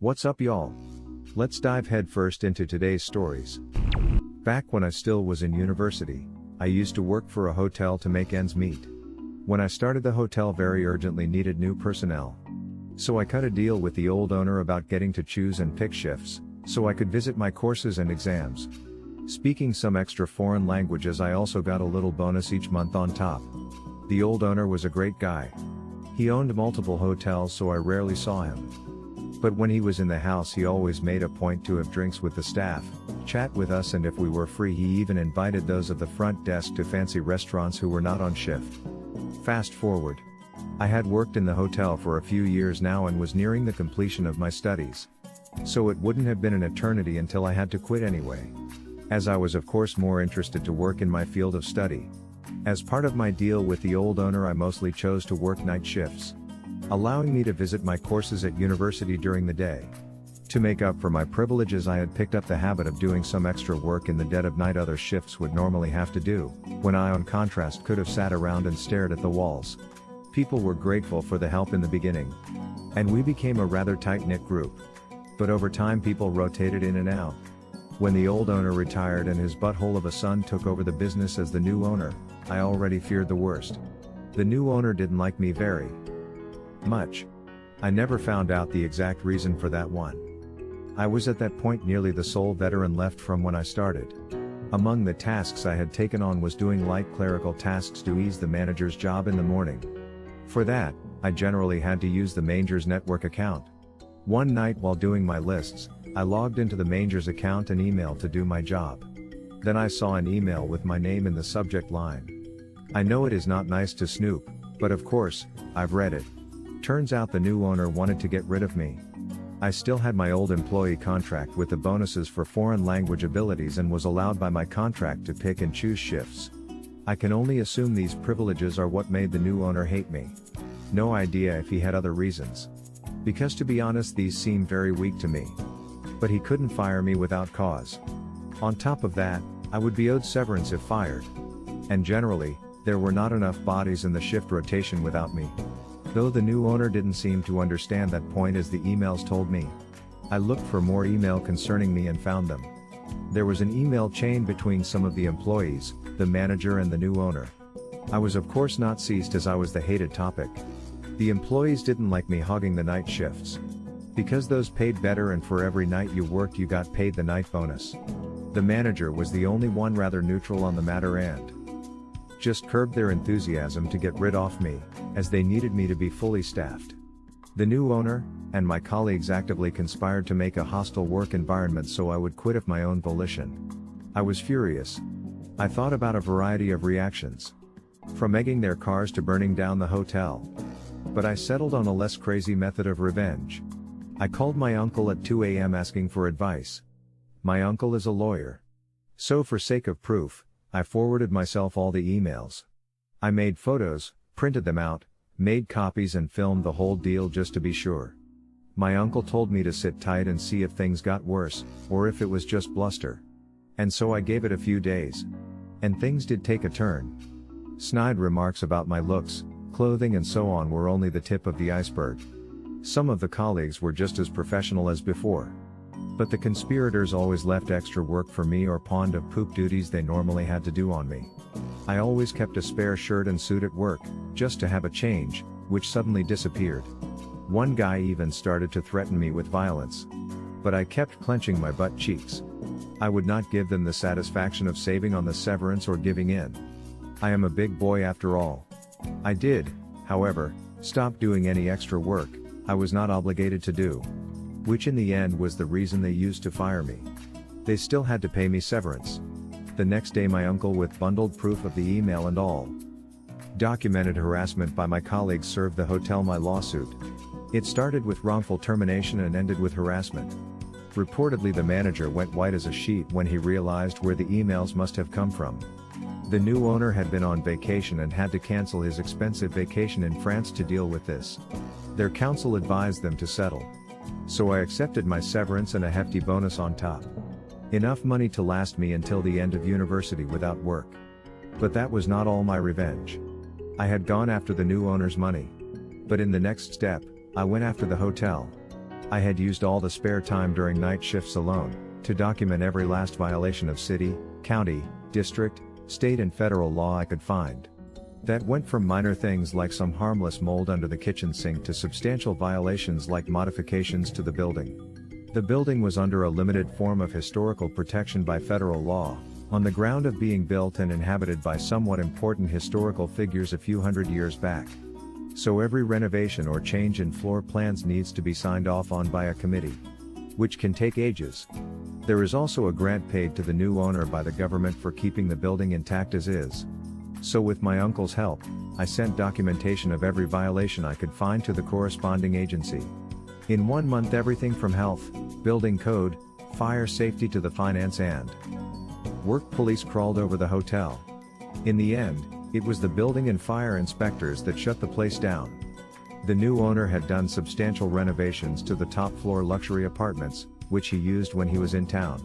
What's up, y'all? Let's dive headfirst into today's stories. Back when I still was in university, I used to work for a hotel to make ends meet. When I started, the hotel very urgently needed new personnel. So I cut a deal with the old owner about getting to choose and pick shifts, so I could visit my courses and exams. Speaking some extra foreign languages, I also got a little bonus each month on top. The old owner was a great guy. He owned multiple hotels, so I rarely saw him. But when he was in the house, he always made a point to have drinks with the staff, chat with us, and if we were free, he even invited those of the front desk to fancy restaurants who were not on shift. Fast forward. I had worked in the hotel for a few years now and was nearing the completion of my studies. So it wouldn't have been an eternity until I had to quit anyway. As I was of course more interested to work in my field of study. As part of my deal with the old owner, I mostly chose to work night shifts, allowing me to visit my courses at university during the day. To make up for my privileges, I had picked up the habit of doing some extra work in the dead of night other shifts would normally have to do, when I on contrast could have sat around and stared at the walls. People were grateful for the help in the beginning, and we became a rather tight-knit group. But over time people rotated in and out. When the old owner retired and his butthole of a son took over the business as the new owner, I already feared the worst. The new owner didn't like me very much. I never found out the exact reason for that one. I was at that point nearly the sole veteran left from when I started. Among the tasks I had taken on was doing light clerical tasks to ease the manager's job in the morning. For that, I generally had to use the Manger's network account. One night while doing my lists, I logged into the Manger's account and emailed to do my job. Then I saw an email with my name in the subject line. I know it is not nice to snoop, but of course, I've read it. Turns out the new owner wanted to get rid of me. I still had my old employee contract with the bonuses for foreign language abilities and was allowed by my contract to pick and choose shifts. I can only assume these privileges are what made the new owner hate me. No idea if he had other reasons. Because to be honest, these seem very weak to me. But he couldn't fire me without cause. On top of that, I would be owed severance if fired. And generally, there were not enough bodies in the shift rotation without me. Though the new owner didn't seem to understand that point, as the emails told me. I looked for more email concerning me and found them. There was an email chain between some of the employees, the manager and the new owner. I was of course not ceased, as I was the hated topic. The employees didn't like me hogging the night shifts. Because those paid better, and for every night you worked you got paid the night bonus. The manager was the only one rather neutral on the matter and just curbed their enthusiasm to get rid of me, as they needed me to be fully staffed. The new owner and my colleagues actively conspired to make a hostile work environment so I would quit of my own volition. I was furious. I thought about a variety of reactions, from egging their cars to burning down the hotel. But I settled on a less crazy method of revenge. I called my uncle at 2 a.m. asking for advice. My uncle is a lawyer. So for sake of proof, I forwarded myself all the emails. I made photos, printed them out, made copies and filmed the whole deal just to be sure. My uncle told me to sit tight and see if things got worse, or if it was just bluster. And so I gave it a few days. And things did take a turn. Snide remarks about my looks, clothing and so on were only the tip of the iceberg. Some of the colleagues were just as professional as before. But the conspirators always left extra work for me or pawned of poop duties they normally had to do on me. I always kept a spare shirt and suit at work, just to have a change, which suddenly disappeared. One guy even started to threaten me with violence. But I kept clenching my butt cheeks. I would not give them the satisfaction of saving on the severance or giving in. I am a big boy after all. I did, however, stop doing any extra work I was not obligated to do. Which in the end was the reason they used to fire me. They still had to pay me severance. The next day my uncle, with bundled proof of the email and all documented harassment by my colleagues, served the hotel my lawsuit. It started with wrongful termination and ended with harassment. Reportedly the manager went white as a sheet when he realized where the emails must have come from. The new owner had been on vacation and had to cancel his expensive vacation in France to deal with this. Their counsel advised them to settle. So I accepted my severance and a hefty bonus on top. Enough money to last me until the end of university without work. But that was not all my revenge. I had gone after the new owner's money. But in the next step, I went after the hotel. I had used all the spare time during night shifts alone, to document every last violation of city, county, district, state and federal law I could find. That went from minor things like some harmless mold under the kitchen sink to substantial violations like modifications to the building. The building was under a limited form of historical protection by federal law, on the ground of being built and inhabited by somewhat important historical figures a few hundred years back. So every renovation or change in floor plans needs to be signed off on by a committee, which can take ages. There is also a grant paid to the new owner by the government for keeping the building intact as is. So with my uncle's help, I sent documentation of every violation I could find to the corresponding agency. In 1 month everything from health, building code, fire safety to the finance and work police crawled over the hotel. In the end, it was the building and fire inspectors that shut the place down. The new owner had done substantial renovations to the top floor luxury apartments, which he used when he was in town.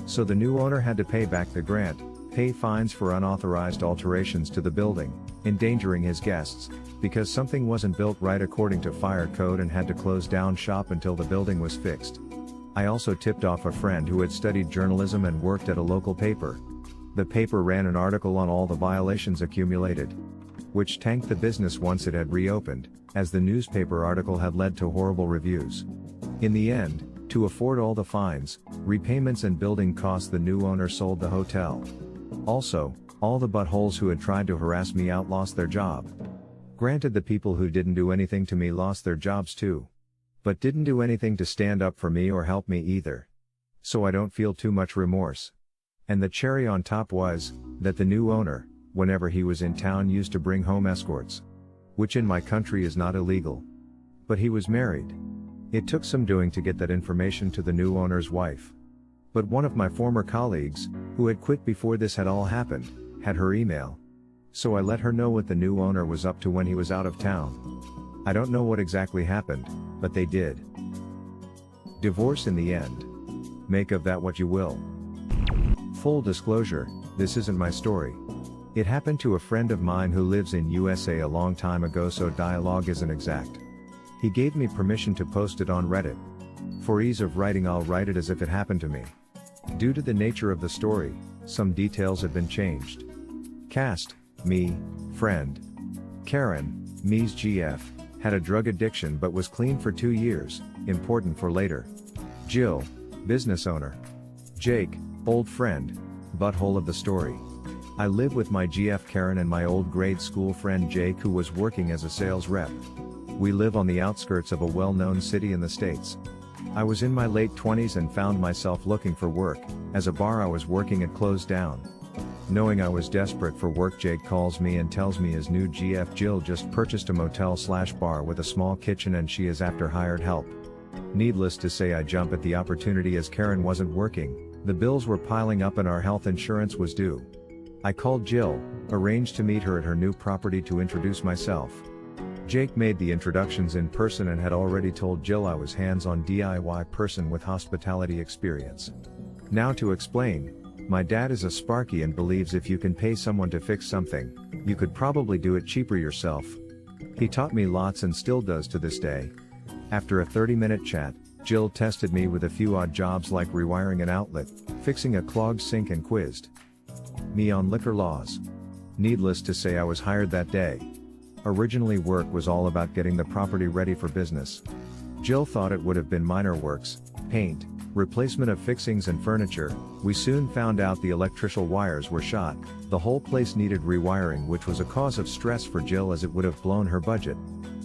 So the new owner had to pay back the grant, pay fines for unauthorized alterations to the building, endangering his guests, because something wasn't built right according to fire code and had to close down shop until the building was fixed. I also tipped off a friend who had studied journalism and worked at a local paper. The paper ran an article on all the violations accumulated, which tanked the business once it had reopened, as the newspaper article had led to horrible reviews. In the end, to afford all the fines, repayments and building costs, the new owner sold the hotel. Also, all the buttholes who had tried to harass me out lost their job. Granted, the people who didn't do anything to me lost their jobs too, but didn't do anything to stand up for me or help me either. So I don't feel too much remorse. And the cherry on top was, that the new owner, whenever he was in town, used to bring home escorts. Which in my country is not illegal. But he was married. It took some doing to get that information to the new owner's wife. But one of my former colleagues, who had quit before this had all happened, had her email. So I let her know what the new owner was up to when he was out of town. I don't know what exactly happened, but they did. Divorce in the end. Make of that what you will. Full disclosure, this isn't my story. It happened to a friend of mine who lives in USA a long time ago, so dialogue isn't exact. He gave me permission to post it on Reddit. For ease of writing, I'll write it as if it happened to me. Due to the nature of the story, some details have been changed. Cast: me, friend. Karen, me's GF, had a drug addiction but was clean for 2 years, important for later. Jill, business owner. Jake, old friend, butthole of the story. I live with my GF Karen and my old grade school friend Jake, who was working as a sales rep. We live on the outskirts of a well-known city in the States. I was in my late 20s and found myself looking for work, as a bar I was working at closed down. Knowing I was desperate for work, Jake calls me and tells me his new GF Jill just purchased a motel/bar with a small kitchen and she is after hired help. Needless to say, I jump at the opportunity as Karen wasn't working, the bills were piling up and our health insurance was due. I called Jill, arranged to meet her at her new property to introduce myself. Jake made the introductions in person and had already told Jill I was hands-on DIY person with hospitality experience. Now to explain, my dad is a Sparky and believes if you can pay someone to fix something, you could probably do it cheaper yourself. He taught me lots and still does to this day. After a 30-minute chat, Jill tested me with a few odd jobs like rewiring an outlet, fixing a clogged sink, and quizzed me on liquor laws. Needless to say, I was hired that day. Originally, work was all about getting the property ready for business. Jill thought it would have been minor works, paint, replacement of fixings and furniture. We soon found out the electrical wires were shot, the whole place needed rewiring, which was a cause of stress for Jill as it would have blown her budget.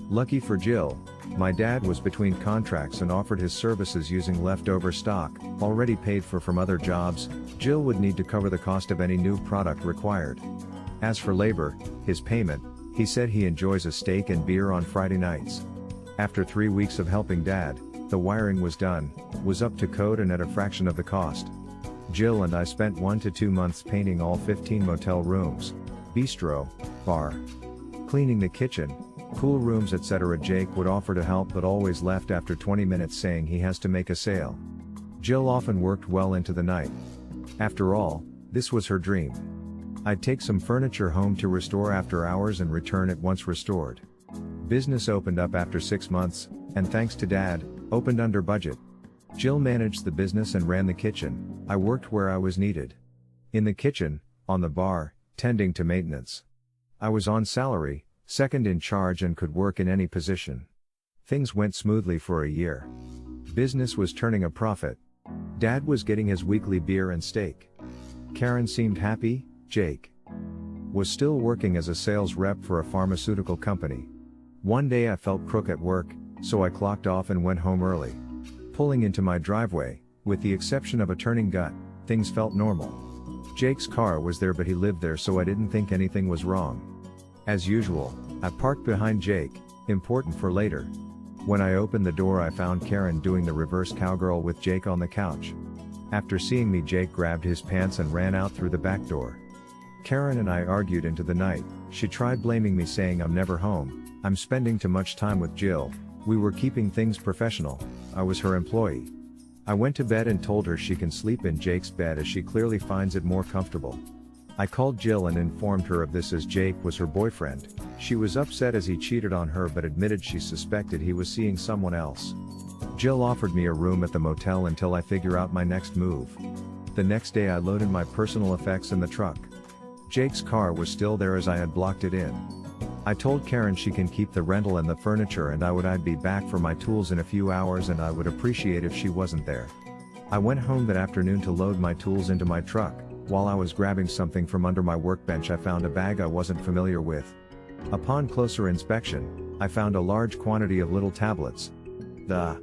Lucky for Jill, my dad was between contracts and offered his services using leftover stock, already paid for from other jobs. Jill would need to cover the cost of any new product required. As for labor, his payment, he said he enjoys a steak and beer on Friday nights. After 3 weeks of helping Dad, the wiring was done, was up to code and at a fraction of the cost. Jill and I spent 1 to 2 months painting all 15 motel rooms, bistro, bar, cleaning the kitchen, pool rooms, etc. Jake would offer to help but always left after 20 minutes saying he has to make a sale. Jill often worked well into the night. After all, this was her dream. I'd take some furniture home to restore after hours and return it once restored. Business opened up after 6 months, and thanks to Dad, Opened under budget. Jill managed the business and ran the kitchen. I worked where I was needed. In the kitchen, on the bar, tending to maintenance. I was on salary, second in charge and could work in any position. Things went smoothly for a year. Business was turning a profit. Dad was getting his weekly beer and steak. Karen seemed happy. Jake was still working as a sales rep for a pharmaceutical company. One day I felt crook at work, so I clocked off and went home early. Pulling into my driveway, with the exception of a turning gut, things felt normal. Jake's car was there but he lived there, so I didn't think anything was wrong. As usual, I parked behind Jake, important for later. When I opened the door I found Karen doing the reverse cowgirl with Jake on the couch. After seeing me, Jake grabbed his pants and ran out through the back door. Karen and I argued into the night. She tried blaming me, saying I'm never home, I'm spending too much time with Jill. We were keeping things professional. I was her employee. I went to bed and told her she can sleep in Jake's bed as she clearly finds it more comfortable. I called Jill and informed her of this as Jake was her boyfriend. She was upset as he cheated on her but admitted she suspected he was seeing someone else. Jill offered me a room at the motel until I figure out my next move. The next day I loaded my personal effects in the truck. Jake's car was still there as I had blocked it in. I told Karen she can keep the rental and the furniture and I'd be back for my tools in a few hours and I would appreciate if she wasn't there. I went home that afternoon to load my tools into my truck. While I was grabbing something from under my workbench I found a bag I wasn't familiar with. Upon closer inspection, I found a large quantity of little tablets. The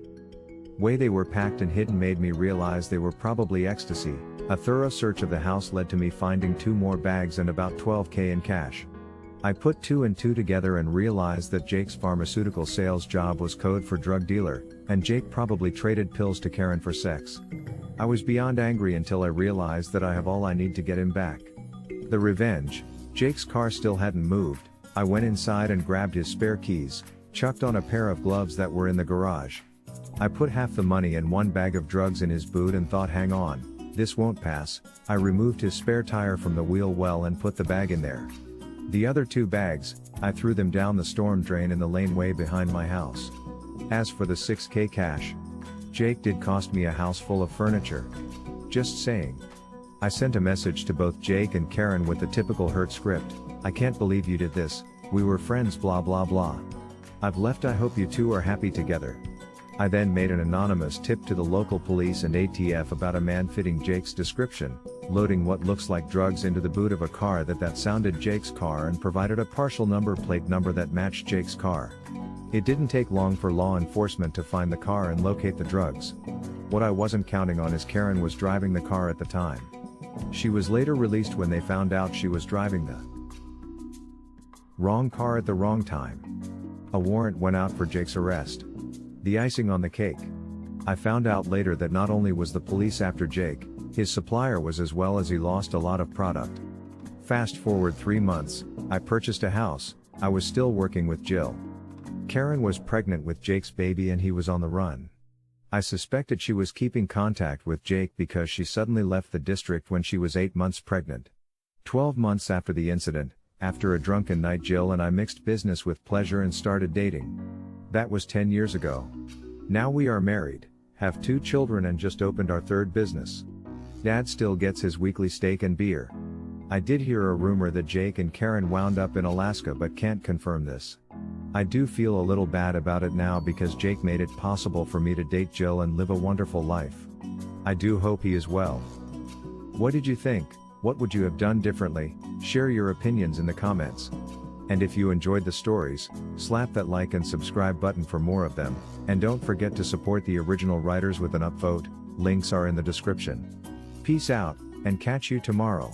way they were packed and hidden made me realize they were probably ecstasy. A thorough search of the house led to me finding 2 more bags and about $12,000 in cash. I put 2 and 2 together and realized that Jake's pharmaceutical sales job was code for drug dealer, and Jake probably traded pills to Karen for sex. I was beyond angry until I realized that I have all I need to get him back. The revenge. Jake's car still hadn't moved. I went inside and grabbed his spare keys, chucked on a pair of gloves that were in the garage. I put half the money and 1 bag of drugs in his boot and thought, hang on, this won't pass. I removed his spare tire from the wheel well and put the bag in there. The other 2 bags, I threw them down the storm drain in the laneway behind my house. As for the $6,000 cash, Jake did cost me a house full of furniture. Just saying. I sent a message to both Jake and Karen with the typical hurt script. I can't believe you did this, we were friends blah blah blah. I've left, I hope you two are happy together. I then made an anonymous tip to the local police and ATF about a man fitting Jake's description, loading what looks like drugs into the boot of a car that sounded Jake's car and provided a partial number plate number that matched Jake's car. It didn't take long for law enforcement to find the car and locate the drugs. What I wasn't counting on is Karen was driving the car at the time. She was later released when they found out she was driving the wrong car at the wrong time. A warrant went out for Jake's arrest. The icing on the cake. I found out later that not only was the police after Jake, his supplier was as well, as he lost a lot of product. Fast forward 3 months, I purchased a house. I was still working with Jill. Karen was pregnant with Jake's baby and he was on the run. I suspected she was keeping contact with Jake because she suddenly left the district when she was 8 months pregnant. 12 months after the incident, after a drunken night, Jill and I mixed business with pleasure and started dating. That was 10 years ago. Now we are married, have 2 children and just opened our 3rd business. Dad still gets his weekly steak and beer. I did hear a rumor that Jake and Karen wound up in Alaska but can't confirm this. I do feel a little bad about it now because Jake made it possible for me to date Jill and live a wonderful life. I do hope he is well. What did you think? What would you have done differently? Share your opinions in the comments. And if you enjoyed the stories, slap that like and subscribe button for more of them, and don't forget to support the original writers with an upvote. Links are in the description. Peace out, and catch you tomorrow.